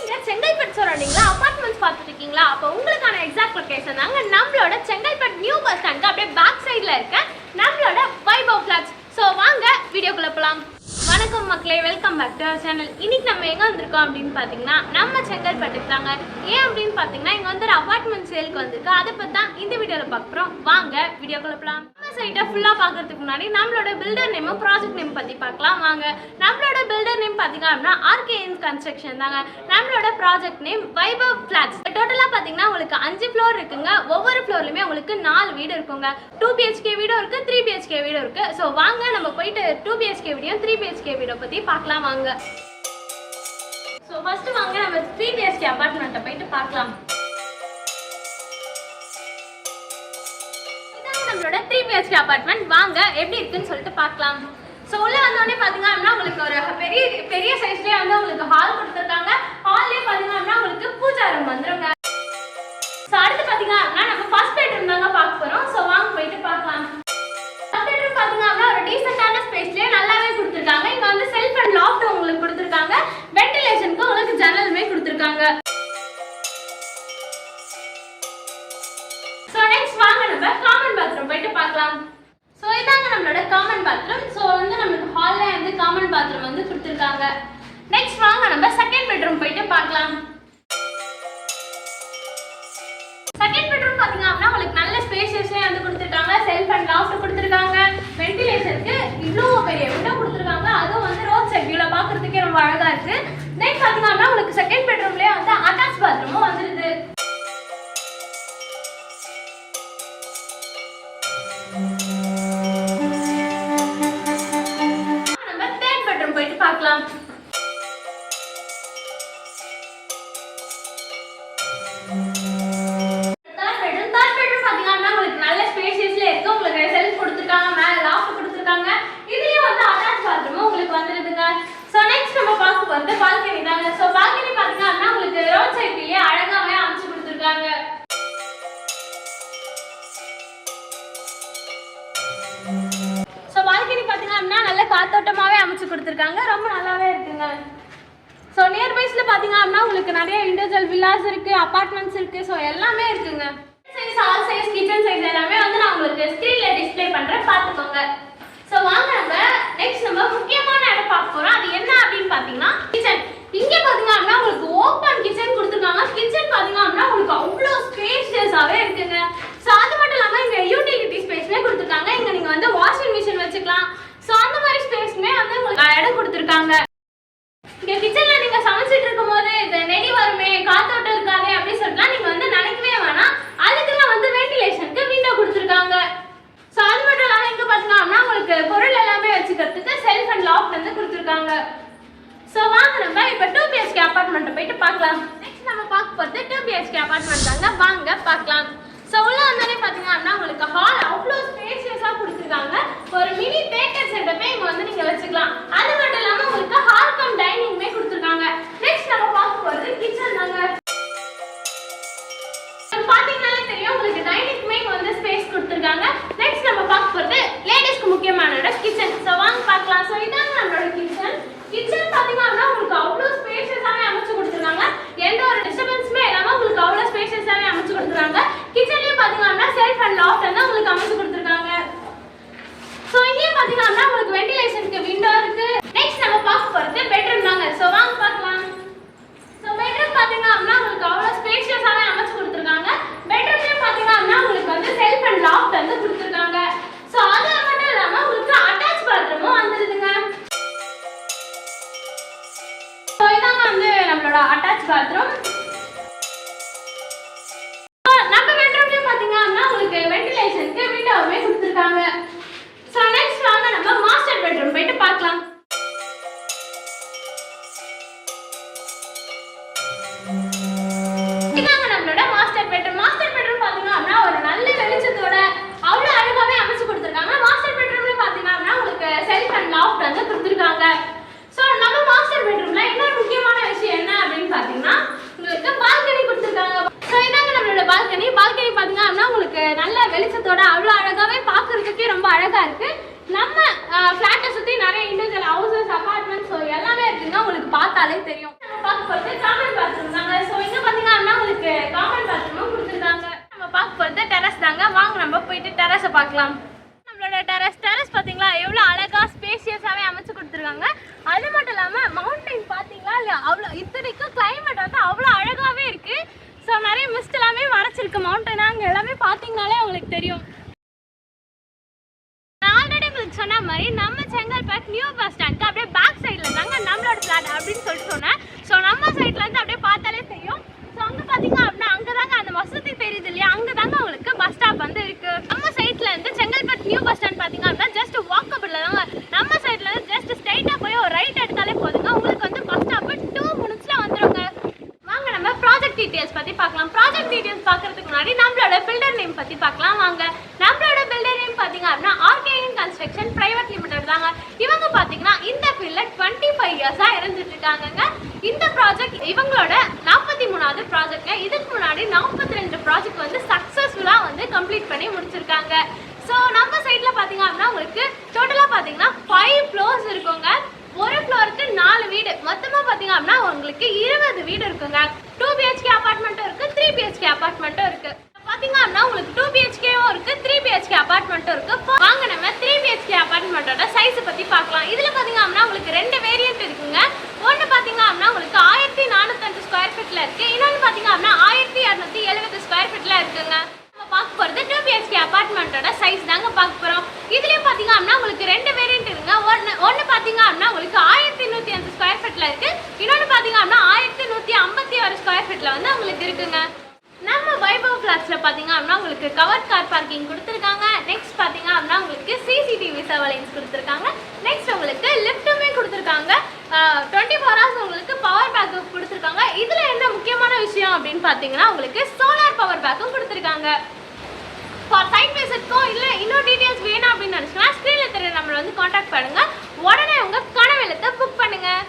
நீங்க செங்கல்பட்டு சரௌண்டிங்ல அபார்ட்மெண்ட்ஸ் பார்த்துட்டு இருக்கீங்களா? அப்போ உங்களுக்கான எக்ஸாக்ட் லொகேஷன் தாங்க நம்மளோட செங்கல்பட்டு நியூ பஸ் ஸ்டாண்ட் அப்படியே பேக் சைடுல இருக்க நம்மளோட வைபவ் ஃபிளாட்ஸ். ஸோ வாங்க வீடியோக்குள்ள போலாம். வணக்கம் மக்களே, welcome back to our channel. இன்னைக்கு நம்ம எங்கே வந்திருக்கோம் அப்படின்னு பார்த்தீங்கன்னா நம்ம செங்கல்பட்டுக்கு தாங்க. ஏன் அப்படின்னு பார்த்தீங்கன்னா இங்கே வந்து ஒரு அபார்ட்மெண்ட் சேலுக்கு வந்திருக்கு. அதை பற்றி தான் இந்த வீடியோவில் பார்க்குறோம். வாங்க வீடியோக்குள்ள போகலாம். நம்ம சைட்டை ஃபுல்லாக பார்க்கறதுக்கு முன்னாடி நம்மளோட பில்டர் நேமும் ப்ராஜெக்ட் நேம் பற்றி பார்க்கலாம் வாங்க. நம்மளோட பில்டர் நேம் பார்த்தீங்க அப்படின்னா ஆர்கேஎன் கன்ஸ்ட்ரக்ஷன் தாங்க. நம்மளோட ப்ராஜெக்ட் நேம் வைபவ் ஃபிளாட்ஸ். டோட்டலாக பார்த்தீங்கன்னா உங்களுக்கு 5 ஃப்ளோர் இருக்குங்க. ஒவ்வொரு ஃப்ளோர்லையுமே உங்களுக்கு 4 வீடு இருக்குங்க. 2 BHK வீடும் இருக்குது, 3 BHK வீடும் இருக்குது. ஸோ வாங்க நம்ம போயிட்டு 2 BHK வீடியும் 3 BHK வீடியோ பற்றி பார்க்கலாம் வாங்க. ஸோ ஃபர்ஸ்ட் வாங்க நம்ம 3 BHK அபார்ட்மெண்ட்டை போயிட்டு பார்க்கலாம். இதான் நம்மளோட 3 BHK அபார்ட்மெண்ட். வாங்க எப்படி இருக்குன்னு சொல்லிட்டு பார்க்கலாம். ஸோ உள்ள வந்தோடனே பார்த்தீங்க அப்படின்னா உங்களுக்கு ஒரு பெரிய பெரிய சைஸ்லேயே வந்து உங்களுக்கு ஹால் கொடுத்துருக்காங்க. ஹால்லேயே பார்த்தீங்க அப்படின்னா உங்களுக்கு பூஜா ரூம் வந்துருங்க. ஸோ அடுத்து பார்த்தீங்க அப்படின்னா நம்ம ஃபர்ஸ்ட் பெட்ரூம் தாங்க பார்க்க போகிறோம். ஸோ வாங்க போயிட்டு பார்க்கலாம். ஃபர்ஸ்ட் பெட்ரூம் பார்த்தீங்க அப்படின்னா ஒரு டீசெண்டான ஸ்பேஸ்லேயே நல்லாவே கொடுத்துருக்காங்க. இங்கே வந்து செல்ஃப் அண்ட் லாஃப்ட் உங்களுக்கு கொடுத்துருக்காங்க. வென்டிலேஷனுக்கு உங்களுக்கு ஜன்னலுமே கொடுத்துருக்காங்க. ஸோ நெக்ஸ்ட் வாங்க நம்ம காமன் பாத்ரூம் போயிட்டு பார்க்கலாம். ஸோ இதாங்க நம்மளோட காமன் பாத்ரூம். ஸோ வந்து நம்மளுக்கு ஹால்ல வந்து காமன் பாத்ரூம் வந்து கொடுத்துருக்காங்க. நெக்ஸ்ட் வாங்க நம்ம செகண்ட் பெட்ரூம் போயிட்டு பார்க்கலாம். செகண்ட் பெட்ரூம் பார்த்தீங்க அப்படின்னா உங்களுக்கு நல்ல ஸ்பேஷியஸ்லேயே வந்து கொடுத்துருக்காங்க. செல்ஃப் அண்ட் லாஃப்ட் கொடுத்துருக்காங்க. வென்டிலேஷனுக்கு இவ்வளோ பெரிய விண்டோ கொடுத்துருக்காங்க. அதுவும் வந்து ரோட் சைட் வியூவில் பார்க்கறதுக்கே ரொம்ப அழகாக இருக்கு. நெக்ஸ்ட் பார்த்தீங்க அப்படின்னா உங்களுக்கு செகண்ட் பெட்ரூம்லேயே வந்து அட்டாச் பாத்ரூமும் வந்துருது. நம்ம தேர்ட் பெட்ரூம் போயிட்டு பார்க்கலாம். வந்து பால்கனி தாங்க. சோ பால்கனி பாத்தீங்க அப்படின்னா உங்களுக்கு ரோட் சைட்லயே அழகாவே அமைச்சு கொடுத்திருக்காங்க. சோ பால்கனி பாத்தீங்க அப்படின்னா நல்ல காத்தோட்டமாவே அமைச்சு கொடுத்திருக்காங்க. ரொம்ப நல்லாவே இருக்குங்க. சோ நியர்பைஸ்ல பாத்தீங்க அப்படின்னா உங்களுக்கு நிறைய இண்டிவிஜுவல் வில்லாஸ் இருக்கு, அபார்ட்மெண்ட்ஸ் இருக்கு. சோ எல்லாமே இருக்குங்க. Size, all size, kitchen size எல்லாமே வந்து நான் உங்களுக்கு ஸ்கிரீன்ல டிஸ்ப்ளே பண்றேன், பாத்துக்கோங்க. சோ வாங்க நம்ம நெக்ஸ்ட் நம்ம முக்கியமான இடம் பார்க்க போறோம். அது என்ன அப்படின்னு பாத்தீங்கன்னா கிச்சன். இங்க பாத்தீங்க அப்படின்னா உங்களுக்கு ஓபன் கிச்சன் கொடுத்துருக்காங்க. கிச்சன் பாத்தீங்க அப்படின்னா உங்களுக்கு அவ்வளோ ஸ்பேஷியஸாவே இருக்குங்க. சோ அது மட்டும் இல்லாம இங்க யூட்டிலிட்டி ஸ்பேஸ்மே கொடுத்துருக்காங்க. இங்க நீங்க வந்து வாஷிங் மிஷின் வச்சுக்கலாம். சோ அந்த மாதிரி ஸ்பேஸ்மே வந்து உங்களுக்கு இடம் கொடுத்துருக்காங்க. இங்க கிச்சன்ல நீங்க சமைச்சிட்டு இருக்கும் போது இந்த நெடி வருமே, காத்தோட்டம் இருக்காதே அப்படின்னு சொல்லிட்டு நீங்க வந்து நினைக்கவே வேணாம். அதுக்குலாம் வந்து வென்டிலேஷனுக்கு விண்டோ கொடுத்துருக்காங்க. சோ அது மட்டும் இல்லாம இங்க பாத்தீங்கன்னா உங்களுக்கு பொருள் எல்லாமே வச்சுக்கிறதுக்கு செல்ஃப் அண்ட் லாஃப்ட் வந்து கொடுத்துருக்காங்க. சோ வாங்க நம்ம இப்ப 2 BHK அபார்ட்மெண்ட் போயிட்டு பார்க்கலாம். நெக்ஸ்ட் நம்ம பார்க்க போறது 2 BHK அபார்ட்மெண்ட் தாங்க. வாங்க பார்க்கலாம். சோ உள்ள வந்தாலே பாத்தீங்க அப்படின்னா உங்களுக்கு ஹால் அவ்வளோ ஸ்பேஷியஸா கொடுத்துருக்காங்க. ஒரு மினி தேட்டர் செட்டப்பே இங்க வந்து நீங்க வச்சுக்கலாம். அது மட்டும் இல்லாம உங்களுக்கு ஹால் கம் டைனிங்மே கொடுத்துருக்காங்க. நெக்ஸ்ட் நம்ம பார்க்க போறது கிச்சன் தாங்க. பாத்தீங்கன்னாலே தெரியும் உங்களுக்கு டைனிங்மே வந்து ஸ்பேஸ் கொடுத்துருக்காங்க. நெக்ஸ்ட் நம்ம பார்க்க போறது லேடிஸ்க்கு முக்கியமான இடம் கிச்சன். சோ வாங்க பார்க்கலாம். சோ இதாங்க நம்மளோட கிச்சன். கிச்சன் பாத்தீங்க அப்படின்னா உங்களுக்கு அவ்வளோ ஸ்பேஷியஸாவே அமைச்சு கொடுத்துருக்காங்க. எந்த ஒரு டிஸ்டர்பன்ஸுமே இல்லாம உங்களுக்கு அவ்வளோ ஸ்பேஷியஸாவே அமைச்சு கொடுத்துருக்காங்க. கிச்சன்லயே பாத்தீங்க அப்படின்னா செல்ஃப் அண்ட் லாஃப்ட் வந்து உங்களுக்கு அமைச்சு கொடுத்துருக்காங்க. சோ இங்கேயும் பாத்தீங்க அப்படின்னா உங்களுக்கு வென்டிலேஷனுக்கு விண்டோ இருக்கு. நெக்ஸ்ட் நம்ம பார்க்க போறது பெட்ரூம் தாங்க. சோ வாங்க பார்க்கலாம். சோ பெட்ரூம் பாத்தீங்க அப்படின்னா உங்களுக்கு அவ்வளோ ஸ்பேஷியஸாவே அமைச்சு கொடுத்துருக்காங்க. பெட்ரூம்லயே பாத்தீங்க அப்படின்னா உங்களுக்கு வந்து செல்ஃப் அண்ட் லாஃப்ட் வந்து கொடுத்துருக்காங்க. சோ அது மட்டும் இல்லாம உங்களுக்கு அட்டாச் பாத்ரூமும் வந்துருதுங்க. சோ இதாங்க வந்து நம்மளோட அட்டாச் பாத்ரூம். நம்ம பெட்ரூம்லயே பாத்தீங்க அப்படின்னா உங்களுக்கு வென்டிலேஷனுக்கு விண்டோவுமே கொடுத்துருக்காங்க. சோ நெக்ஸ்ட் வாங்க நம்ம மாஸ்டர் பெட்ரூம் போயிட்டு பார்க்கலாம். இதாங்க நம்மளோட மாஸ்டர் பெட்ரூம். மாஸ்டர் பெட்ரூம் பாத்தீங்க அப்படின்னா ஒரு நல்ல வெளிச்சத்தோட அவ்வளோ அழகாவே அமைச்சு கொடுத்துருக்காங்க. மாஸ்டர் பெட்ரூம்ல பாத்தீங்க அப்படின்னா உங்களுக்கு செல்ஃப் அண்ட் லாஃப்ட் வந்து கொடுத்துருக்காங்க. சோ நம்ம மாஸ்டர் பெட்ரூம்ல இன்னொரு முக்கியமான விஷயம் என்ன அப்படின்னு பாத்தீங்கன்னா உங்களுக்கு பால்கனி கொடுத்துருக்காங்க. சோ இதாங்க நம்மளோட பால்கனி. பால்கனி பாத்தீங்க அப்படின்னா உங்களுக்கு நல்ல வெளிச்சத்தோட அவ்வளோ அழகாவே பார்க்கறதுக்கே ரொம்ப அழகா இருக்கு. நம்ம ஃபிளாட்டை சுத்தி நிறைய இண்டிவிஜுவல் ஹவுசஸ், அபார்ட்மெண்ட்ஸ் எல்லாமே இருக்குங்க. உங்களுக்கு பார்த்தாலே தெரியும். பார்க்க போறது காமன் பாத்ரூம் தாங்க. ஸோ இங்க பாத்தீங்கன்னா உங்களுக்கு காமன் பாத்ரூமும் கொடுத்துருக்காங்க. நம்ம பார்க்க போறது டெரஸ் தாங்க. வாங்க நம்ம போயிட்டு டெரஸை பார்க்கலாம். நம்மளோட டெரஸ் பாத்தீங்களா எவ்வளவு அழகா ஸ்பேசியஸாவே அமைச்சு கொடுத்துருக்காங்க. அது மட்டும் இல்லாம மவுண்டைன் பாத்தீங்களா இல்ல அவ்வளோ இத்தனைக்கும் கிளைமேட் வந்து அவ்வளோ அழகாவே இருக்கு. ஸோ நிறைய மிஸ்ட் எல்லாமே மறைச்சிருக்கு மவுண்டைனா அங்கே எல்லாமே பார்த்தீங்கனாலே உங்களுக்கு தெரியும். சொன்ன மாதிரி நம்ம செங்கல்பட்டு நியூ பஸ் ஸ்டாண்ட் அப்படியே பேக் சைடில் தாங்க நம்மளோட பிளாட் அப்படின்னு சொல்லிட்டு சொன்னேன். ஸோ நம்ம சைட்ல இருந்து அப்படியே பார்த்தாலே தெரியும். ஸோ அங்கே பார்த்தீங்க அப்படின்னா அங்கே தாங்க அந்த வசதி தெரியுது இல்லையா, அங்கே தாங்க உங்களுக்கு பஸ் ஸ்டாப் வந்து இருக்கு. நம்ம சைட்ல இருந்து செங்கல்பட்டு நியூ பஸ் ஸ்டாண்ட் பார்த்தீங்க அப்படின்னா ஜஸ்ட் வாக்கபிள் தாங்க. நம்ம சைட்ல இருந்து ஜஸ்ட் ஸ்ட்ரைட்டாக போய் ஒரு ரைட் எடுத்தாலே போதுங்க, உங்களுக்கு வந்து பஸ் ஸ்டாப் 2 minutesல வந்துருங்க. வாங்க நம்ம ப்ராஜெக்ட் டீடைல்ஸ் பற்றி பார்க்கலாம். ப்ராஜெக்ட் டீடைல்ஸ் பார்க்கறதுக்கு முன்னாடி நம்மளோட பில்டர் நேம் பற்றி பார்க்கலாம் வாங்க. நம்மளோட பில்டர் நேம் பார்த்தீங்க அப்படின்னா ஆர்கேஎன் கன்ஸ்ட்ரக்ஷன் பிரைவேட் லிமிடெட் தாங்க. இவங்க பார்த்தீங்கன்னா இந்த ஃபீல்ட்ல 25 இயர்ஸா இருந்துட்டு இருக்காங்க. இந்த ப்ராஜெக்ட் இவங்களோட 43வது ப்ராஜெக்ட்ங்க. இதுக்கு முன்னாடி 42 ப்ராஜெக்ட் வந்து சக்ஸஸ்ஃபுல்லா வந்து கம்ப்ளீட் பண்ணி முடிச்சிருக்காங்க. ஸோ நம்ம சைட்ல பார்த்தீங்க அப்படின்னா உங்களுக்கு டோட்டலா பார்த்தீங்கன்னா 5 floors இருக்குங்க. ஒரு ஃப்ளோருக்கு 4 வீடு, மொத்தமாக பார்த்தீங்க அப்படின்னா உங்களுக்கு 20 வீடு இருக்குங்க. 2 BHK அப்பார்ட்மெண்ட்டும் இருக்கு, 3 BHK அப்பார்ட்மெண்ட்டும் இருக்கு. பார்த்தீங்க அப்படின்னா உங்களுக்கு 2 BHKவும் இருக்கு, 3 BHK அப்பார்ட்மெண்ட்டும் இருக்கு. வாங்க நம்ம 3 BHK அப்பார்ட்மெண்ட்டோட சைஸ் பற்றி பார்க்கலாம். இதில் பார்த்தீங்க அப்படின்னா உங்களுக்கு 2 வேரியன்ட் இருக்குங்க. ஒன்று பார்த்தீங்க அப்படின்னா உங்களுக்கு 1405 ஸ்கொயர் ஃபீட்டில் இருக்கு, இன்னொன்று பார்த்தீங்க அப்படின்னா 1270 ஸ்கொயர் ஃபீட்டில் இருக்குங்க. பார்க்க போகிறது 2 BHK அப்பார்ட்மெண்ட்டோட சைஸ் தாங்க பார்க்க போகிறோம். இதுலேயும் பார்த்தீங்க அப்படின்னா உங்களுக்கு 2 வேரியன்ட் இருக்குங்க. ஒன்று பார்த்தீங்க அப்படின்னா உங்களுக்கு 1105 ஸ்கொயர் ஃபீட்டில் இருக்குது, இன்னொன்று பார்த்தீங்க அப்படின்னா 1151 ஸ்கொயர் ஃபீட்டில் வந்து உங்களுக்கு இருக்குங்க. நம்ம வைபவ் ஃப்ளாட்ஸில் பார்த்தீங்க அப்படின்னா உங்களுக்கு கவர் கார் பார்க்கிங் கொடுத்துருக்காங்க. நெக்ஸ்ட் பார்த்தீங்க அப்படின்னா உங்களுக்கு CCTV சர்வலைன்ஸ் கொடுத்துருக்காங்க. நெக்ஸ்ட் உங்களுக்கு லிஃப்ட்டுமே கொடுத்துருக்காங்க. 24 hours உங்களுக்கு பவர் பேக்கப் கொடுத்துருக்காங்க. இதில் என்ன முக்கியமான விஷயம் அப்படின்னு பார்த்தீங்கன்னா உங்களுக்கு சோலார் பவர் பேக்கும் கொடுத்துருக்காங்க. ஃபார் சைட் விசிட்க்கும் இல்லை இன்னொரு டீட்டெயில்ஸ் வேணும் அப்படின்னு நினச்சிங்கன்னா ஸ்க்ரீனில் தெரிய நம்மளை வந்து காண்டாக்ட் பண்ணுங்கள். உடனே உங்கள் கனவு இல்லத்தை புக் பண்ணுங்கள்.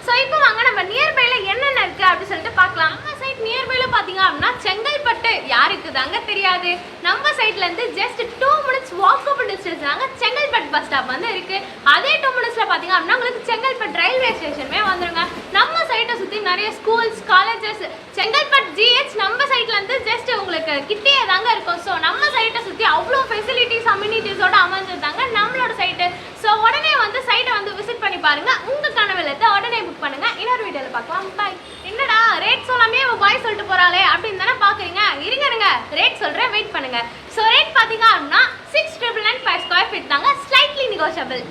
ஸோ இப்போ வாங்க நம்ம நியர்பைல என்னென்ன இருக்குது அப்படின்னு சொல்லிட்டு பார்க்கலாம். நம்ம சைட் நியர்பைல பார்த்தீங்க அப்படின்னா செங்கல்பட்டு யாருக்கு தாங்க தெரியாது. நம்ம சைட்லேருந்து ஜஸ்ட் 2 minutes வாக்கபிள் டிஸ்டன்ஸ் தாங்க செங்கல்பட்டு பஸ் ஸ்டாப் வந்து இருக்குது. அதே 2 minutesல பார்த்தீங்க அப்படின்னா உங்களுக்கு செங்கல்பட்டு ரயில்வே ஸ்டேஷனுமே வந்துருங்க. நம்ம சைட்டை சுற்றி நிறைய ஸ்கூல்ஸ், காலேஜஸ், செங்கல்பட்டு GH நம்ம சைட்லேருந்து ஜஸ்ட் உங்களுக்கு கிட்டே தாங்க இருக்கும். ஸோ நம்ம சைட்டை சுற்றி அவ்வளோ ஃபெசிலிட்டிஸ் அம்யூனிட்டிஸோட அமைஞ்சிருந்தாங்க நம்மளோட சைட்டு. ஸோ உடனே வந்து சைட்டை வந்து விசிட் பண்ணி பாருங்க, உங்கள் கனவுலத்தை உடனே புக் பண்ணுங்க. இன்னொரு வீடியோவில் பார்க்கலாம். பாய். என்னடா ரேட் சொல்லாமே பாய் சொல்லிட்டு போறாளே அப்படின்னு தானே பார்க்குறீங்க. இருங்க ரேட் சொல்கிறேன், வெயிட் பண்ணுங்க. ஸோ ரேட் பார்த்தீங்க அப்படின்னா 6,995 ஸ்கொயர் ஃபீட் தாங்க, ஸ்லைட்லி நெகோஷியபிள்.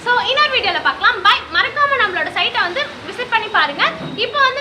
ஸோ இன்னொரு வீடியோவில் பார்க்கலாம். பாய். மறக்காம நம்மளோட சைட்டை வந்து விசிட் பண்ணி பாருங்க. இப்போ வந்து